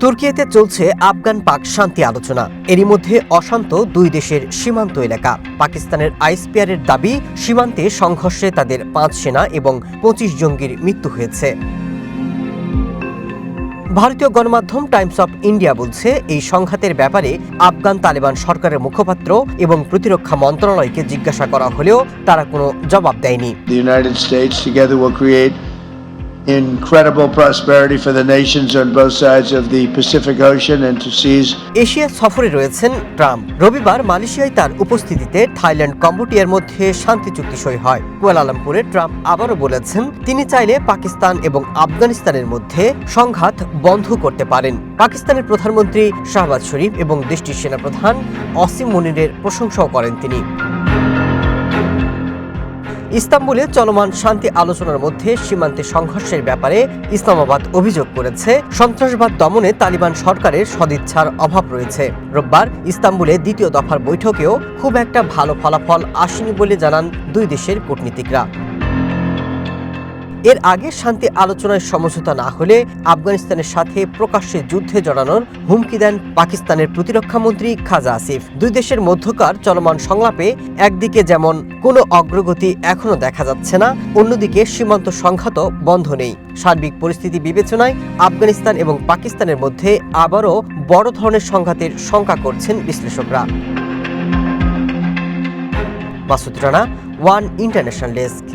তুর্কিতে চলছে আফগান পাক শান্তি আলোচনা। এরই মধ্যে অশান্ত দুই দেশের সীমান্ত এলাকা। পাকিস্তানের আইএসপিআরের দাবি, সীমান্তে সংঘর্ষে তাদের 5 সেনা এবং 25 জঙ্গির মৃত্যু হয়েছে। ভারতীয় গণমাধ্যম টাইমস অফ ইন্ডিয়া বলছে, এই সংঘাতের ব্যাপারে আফগান তালেবান সরকারের মুখপাত্র এবং প্রতিরক্ষা মন্ত্রণালয়কে জিজ্ঞাসা করা হলেও তারা কোনো জবাব দেয়নি। The United States together will create incredible prosperity for the nations on both sides of the Pacific Ocean and to seize. Asia সফরে রয়েছেন ট্রাম্প। রবিবার মালয়েশিয়ায় তার উপস্থিতিতে থাইল্যান্ড কম্বোডিয়ার মধ্যে শান্তি চুক্তি সই হয়। কুয়ালালামপুরে ট্রাম্প আবারও বলেছেন, তিনি চাইলে পাকিস্তান এবং আফগানিস্তানের মধ্যে সংঘাত বন্ধ করতে পারেন। পাকিস্তানের প্রধানমন্ত্রী শাহবাজ শরীফ এবং দেশটির সেনাপ্রধান অসিম মুনিরের প্রশংসাও করেন তিনি। ইস্তাম্বুলে চলমান শান্তি আলোচনার মধ্যে সীমান্তে সংঘর্ষের ব্যাপারে ইসলামাবাদ অভিযোগ করেছে, সন্ত্রাসবাদ দমনে তালিবান সরকারের সদিচ্ছার অভাব রয়েছে। রোববার ইস্তাম্বুলে দ্বিতীয় দফার বৈঠকেও খুব একটা ভালো ফলাফল আসেনি বলে জানান দুই দেশের কূটনীতিকরা। এর আগে শান্তি আলোচনায় সমঝোতা না হলে আফগানিস্তানের সাথে প্রকাশ্যে যুদ্ধে জড়ানোর হুমকি দেন পাকিস্তানের প্রতিরক্ষামন্ত্রী খাজা আসিফ। দুই দেশের মধ্যকার চলমান সংলাপে একদিকে যেমন কোনো অগ্রগতি এখনো দেখা যাচ্ছে না, অন্যদিকে সীমান্ত সংঘাতও বন্ধ নেই। সার্বিক পরিস্থিতি বিবেচনায় আফগানিস্তান এবং পাকিস্তানের মধ্যে আবারও বড় ধরনের সংঘাতের শঙ্কা করছেন বিশ্লেষকরা। Masud Rana, one international desk.